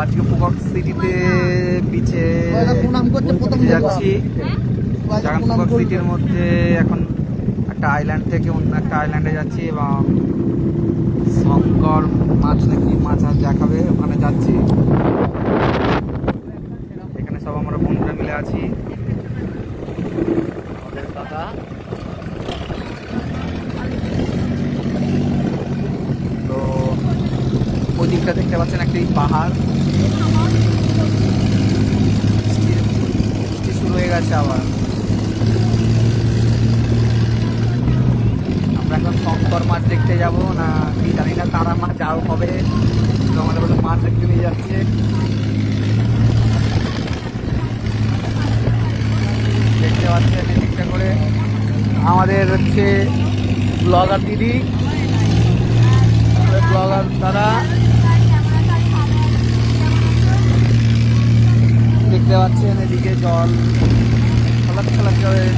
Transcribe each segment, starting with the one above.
আজকে ফুকক সিটিতে বিচে যাচ্ছি। ফুকক সিটির মধ্যে এখন একটা আইল্যান্ড থেকে অন্য একটা আইল্যান্ডে যাচ্ছি এবং শঙ্কর মাছ নাকি মাছ দেখাবে, ওখানে যাচ্ছি। এখানে সব আমরা বন্ধুরা মিলে আছি। তো ওই দিকটা দেখতে পাচ্ছেন একটি পাহাড়, বৃষ্টি শুরু হয়ে গেছে আবার। আমরা এখন শঙ্কর মাছ দেখতে যাব না কি জানি না, তারা মাছ যাও হবে, আমাদের বলে মাছ দেখতে নিয়ে যাচ্ছে। দেখতে পাচ্ছেন এদিকটা করে আমাদের হচ্ছে ব্লগার দিদি, ব্লগার তারা দেখতে পাচ্ছেন এদিকে জল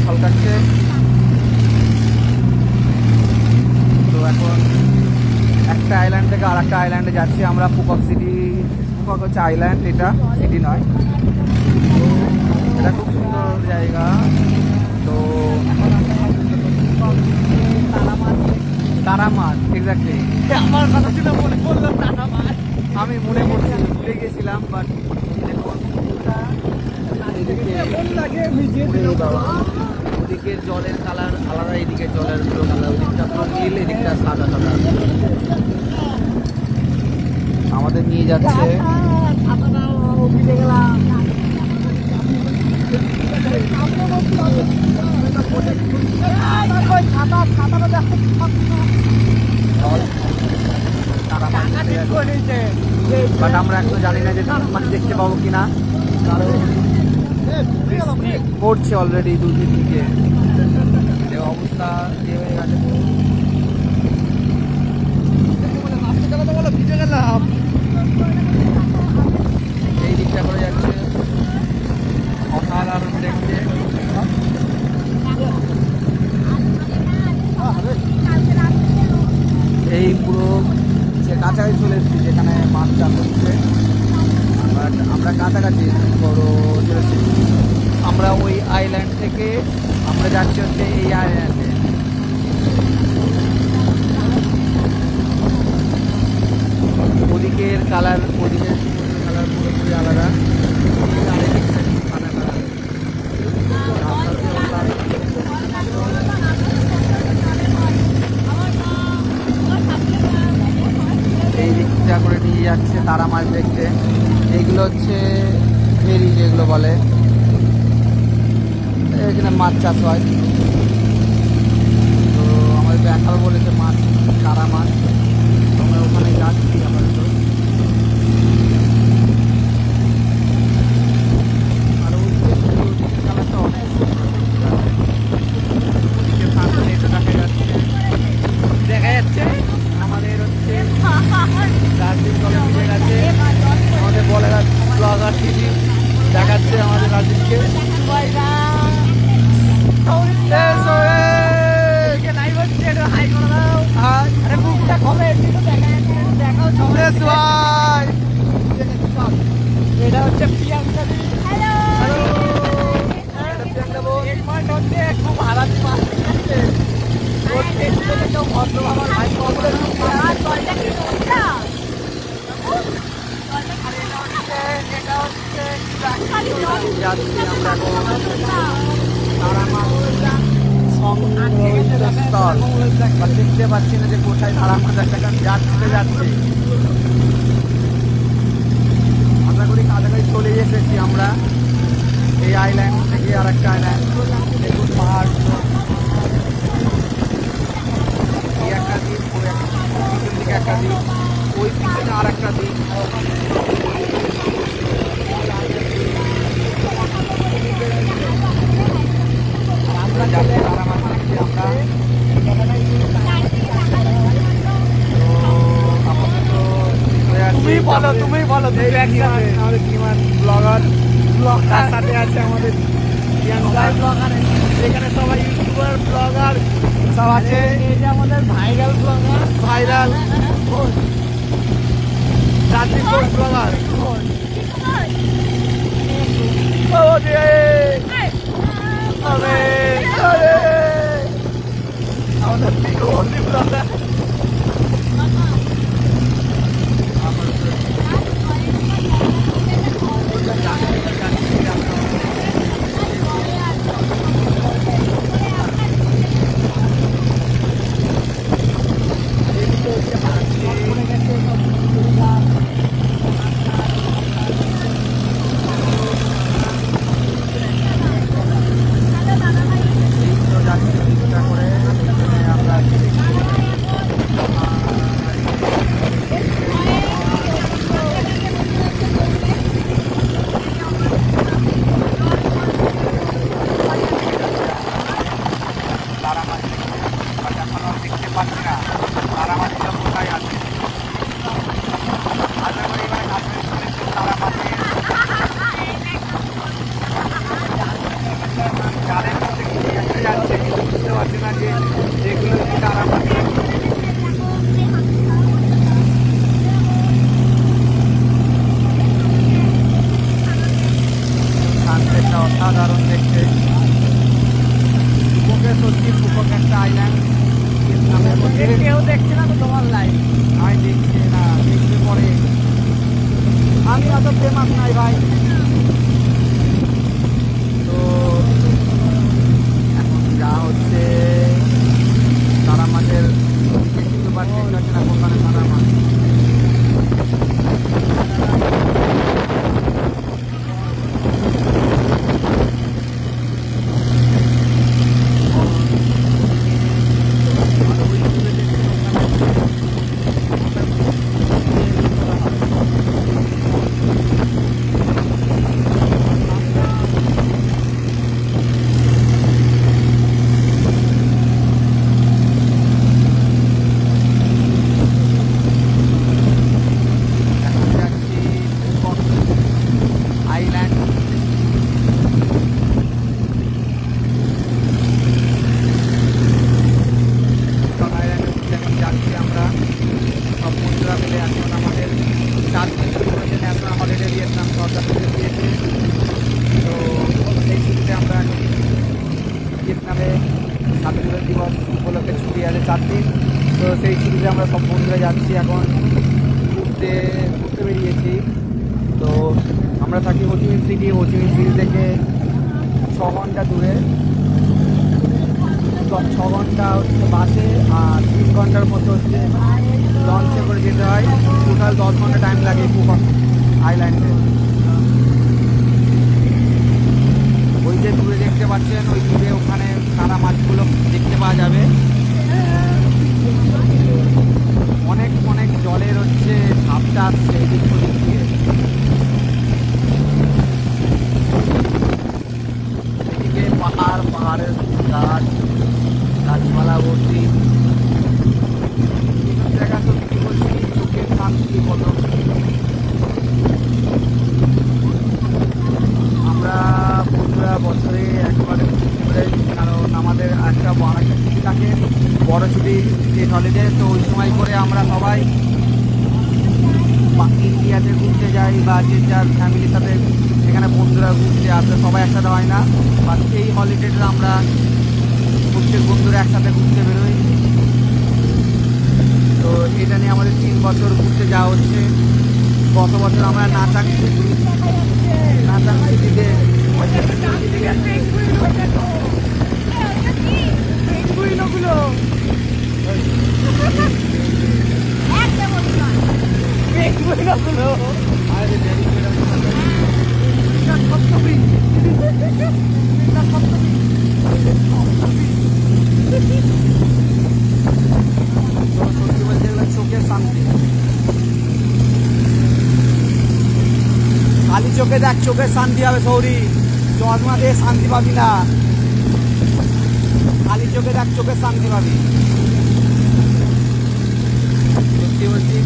ছলকাচ্ছে। তো এখন একটা আইল্যান্ড থেকে আর একটা আইল্যান্ডে যাচ্ছি আমরা। ফুকক সিটি, ফুকক হচ্ছে আইল্যান্ড, এটা সিটি নয়। তো এটা খুব সুন্দর জায়গা। তো তারা মাছ, এক্স্যাক্টলি আমার কথা ছিল, মনে পড়লো তারা মাছ, আমি মনে করছি ভুলে গেছিলাম। বাট ওদিকের জলের কালার আলাদা, এদিকের জলের কালার, ওদিকটা পুরো নীল, এদিকটা সাদা সাদা। আমাদের নিয়ে যাচ্ছে বাট আমরা এখন জানি না যে তারা মাছ দেখতে পাবো কিনা, কারণ পড়ছে অলরেডি দুদিন থেকে, অবস্থা ইয়ে হয়ে গেছে। এই দিকটা করে যাচ্ছে, অসাধারণ দেখতে। এই পুরো সে কাছাকাছি চলে এসেছি যেখানে মাছ চাষ হচ্ছে, বাট আমরা কাছাকাছি বড় চলে এসেছি। আমরা ওই আইল্যান্ড থেকে আমরা যাচ্ছি হচ্ছে এই আইল্যান্ডে। ওদিকের কালার, ওদিকের কালার পুরোপুরি আলাদা। এই দিকটা করে নিয়ে যাচ্ছে তারা মাছ দেখতে। এইগুলো হচ্ছে ফেরি যেগুলো বলে, এখানে মাছ চাষ হয়। তো আমাদের দেখাও বলেছে মাছ, তারা মাছ, আমরা ওখানে যাচ্ছি আপাতত। আর ওদিকে কালারটা অনেক ওদিকে সামনে এটা দেখা যাচ্ছে আমাদের হচ্ছে রাজদীপ জলে ভিজে গেছে। আমাদের ব্লগার দিদি দেখাচ্ছে আমাদের রাজদীপকে। এটা হচ্ছে প্রিয়াঙ্কা দি। খুব হারাতি মাছ দেখছে, কেউ ভদ্রভাবে যাচ্ছি আমরা তারা মাছ স্থল, দেখতে পাচ্ছি না যে কোথায় তারা মাছ একটা যাচ্ছি। আশা করি কাছাকাছি চলে এসেছি আমরা এই আইল্যান্ড থেকে আর একটা আইল্যান্ড। দেখুন পাহাড়, এই একটা দ্বীপ, ওই পিছন দিকে একটা দ্বীপ, ওই পিছনে আর একটা দ্বীপ। আমরা যাচ্ছি তারা মাছ দেখছি আমরা। তুমি বলো আমাদের কিমান ব্লগার সাথে আছে আমাদের ব্লগার, এখানে সবাই ইউটিউবার ব্লগার সব আছে। এটা আমাদের viral blogger, viral Rajdeep blogger. অসাধারণ দেখতে সত্যি ফুপক একটা আইল্যান্ড নামের মধ্যে কেউ দেখছে না তো তোমার লাইফ আমি দেখছি না দেখতে পরে আমি অত ফেমাস নাই ভাই তো এখন যা হচ্ছে তারা মাছের কিছু পারছে না কোনখানে তারা মাছ স্বাধীনতা দিবস উপলক্ষে ছুটি আছে 4 দিন তো সেই ছুটিতে আমরা সব বন্ধুরা যাচ্ছি এখন ঘুরতে বেরিয়েছি তো আমরা থাকি হোচিমিন সিটি থেকে 6 ঘন্টা দূরে 6 ঘন্টা হচ্ছে বাসে আর 3 ঘন্টার মতো হচ্ছে লঞ্চে করে যেতে হয় টোটাল 10 ঘন্টা টাইম লাগে ফুপক আইল্যান্ডে ওই যে দূরে দেখতে পাচ্ছেন ওই দূরে ওখানে তারা মাছগুলো দেখতে পাওয়া যাবে অনেক অনেক জলের হচ্ছে ঝাপটা আসছে এদিক ওদিক দিয়ে এদিকে পাহাড়ের গাছপালা ভর্তি জায়গা সত্যি বলছি চোখের শান্তি কত আমরা বন্ধুরা বছরে একবারে কারণ আমাদের একটা ছুটি থাকে বড় ছুটি স্টেট হলিডে তো ওই সময় করে আমরা সবাই ইন্ডিয়াতে ঘুরতে যাই বা যে যার ফ্যামিলির সাথে এখানে বন্ধুরা ঘুরতে আসে সবাই একসাথে হয় না বা এই হলিডেতে আমরা প্রত্যেক বন্ধুরা একসাথে ঘুরতে বেরোই তো এটা নিয়ে আমাদের 3 বছর ঘুরতে যাওয়া হচ্ছে গত বছর আমরা নাটাং সিটিতে সত্যি বলতে গেলে চোখের শান্তি খালি চোখে দেখ চোখের শান্তি হবে সৌরি চশমা দিয়ে শান্তি পাবি না খালি চোখে দেখ চোখের শান্তি পাবি সত্যি বলছি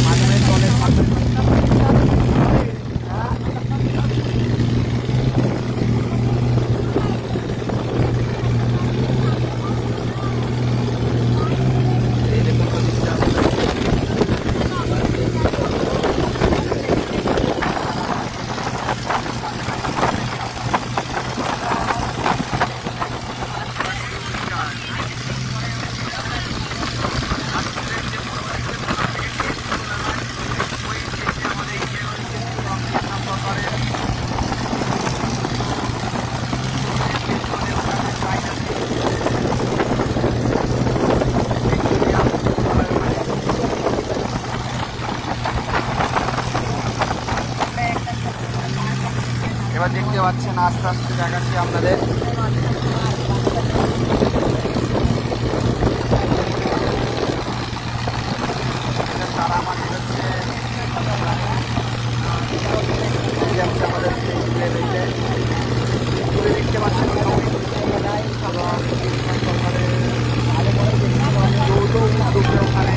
মাঝে মাঝে জলের পাচ্ছেন, আস্তে আস্তে দেখাচ্ছি আপনাদের। তারা মাছ হচ্ছে আমাদের দেখতে পাচ্ছেন ওখানে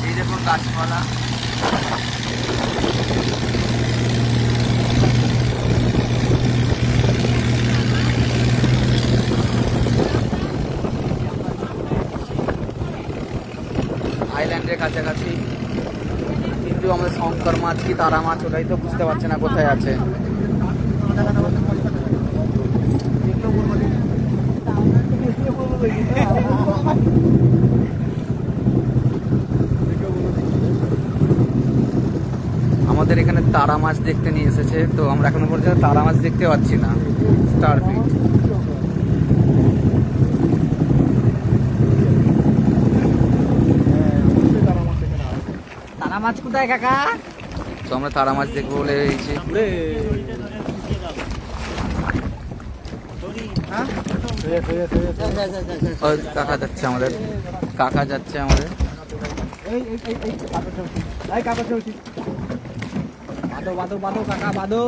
এই দেখুন গাছপালা। আইল্যান্ডের কাছাকাছি, কিন্তু আমাদের শঙ্কর মাছ কি তারা মাছ ওটাই তো বুঝতে পারছে না কোথায় আছে। আমাদের এখানে তারা মাছ দেখতে নিয়ে এসেছে, তো আমরা এখনো পর্যন্ত তারা মাছ দেখতে পাচ্ছি না। স্টারফিট তারা মাছ কোথায় কাকা? তো আমরা তারা মাছ দেখবো বলে এসেছি। কাকা যাচ্ছে আমাদের, কাকা যাচ্ছে আমাদের। কাকা বাদো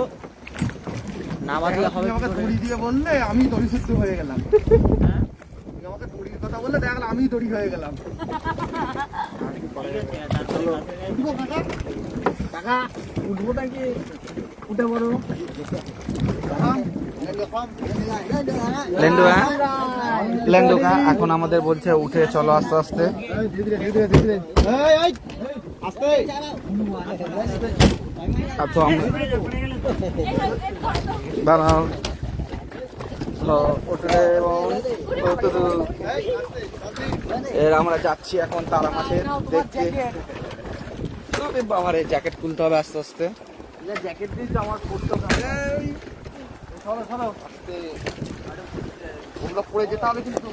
না বাদলে হবে। দড়ি দিয়ে বললে আমি দড়ি শুদ্ধ হয়ে গেলাম। আমাকে দড়ির কথা বললে দেখলাম আমি দড়ি হয়ে গেলাম। কাকা উঠবো নাকি? উঠে বড় লেন্ডুকা এখন আমাদের বলছে উঠে চলো আস্তে আস্তে। তো দাঁড়াও, এর আমরা যাচ্ছি এখন তারা মাছের দেখতে। বাবার জ্যাকেট খুলতে হবে আস্তে আস্তে। জ্যাকেট দিয়ে আমার পড়তে হবে, সরো সরো আস্তে, ওগুলো পড়ে যেতে হবে কিন্তু।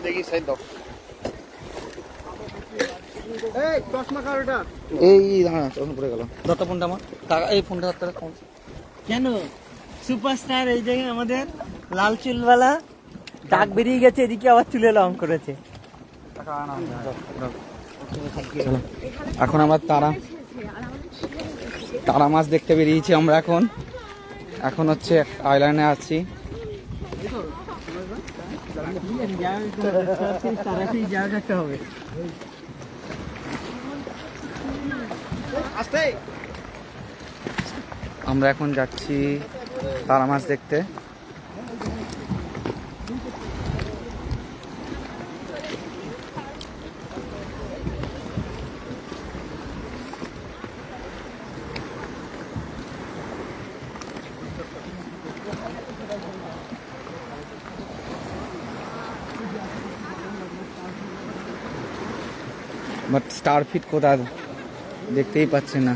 দেখি সাইড দাও। এই চশমা কারোটা এই দাঁড়া, চশমা পড়ে গেল। দত্ত ফোনটা আমার টাকা, এই ফোনটা কেন? সুপারস্টার এই জায়গায় আমাদের লাল চুলওয়ালা দাগ বেরিয়ে গেছে, এদিকে আবার চুলে রং করেছে। এখন আমরা তারা মাছ দেখতে বেরিয়েছি আমরা। এখন হচ্ছে আইল্যান্ডে আছি। আমরা এখন যাচ্ছি তারা মাছ দেখতে। বাট স্টারফিট কোথায় দেখতেই পাচ্ছি না।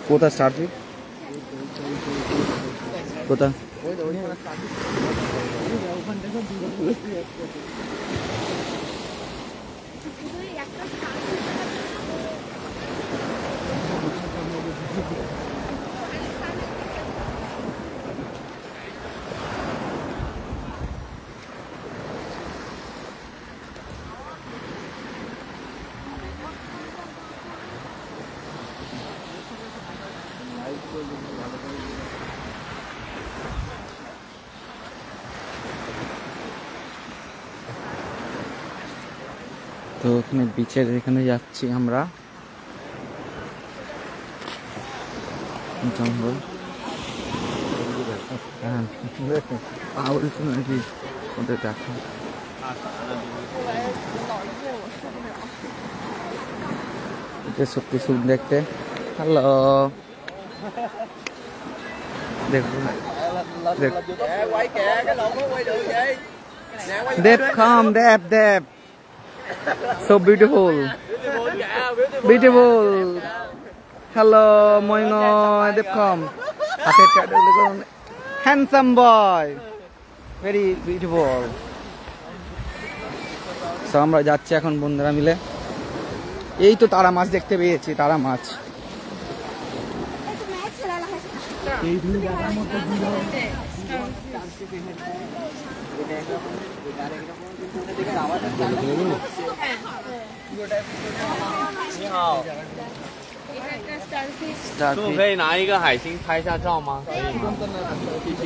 কোথায় স্টারফিট? কোথায়? তো ওখানে বিচের এখানে যাচ্ছি আমরা। জঙ্গল নাকি ওদের দেখা। এটা সত্যি সুখ দেখতে। হ্যালো, দেখুন They've come, they've. So beautiful. Beautiful. Hello, Moingo, they've come. Handsome boy. Very beautiful. So আমরা যাচ্ছি এখন বন্ধুরা মিলে। এই তো তারা মাছ দেখতে পেয়েছি, তারা মাছ। Starfish. 可以拿一个海星拍下照吗？可以吗？谢谢。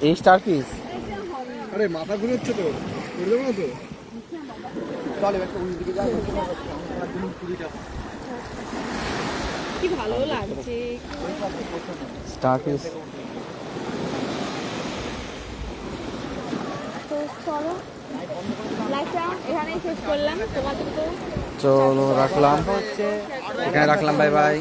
এই স্টারফিশ আরে মাথা ঘুরেছে তো ঘুরে দেবো না তো চল এবার উনি দিকে যাই কি ভালো লাগছে স্টারফিশ তো চলো লাইভটা এখানেই শেষ করলাম তোমাদের তো চলো রাখলাম, এখানে রাখলাম, বাই বাই।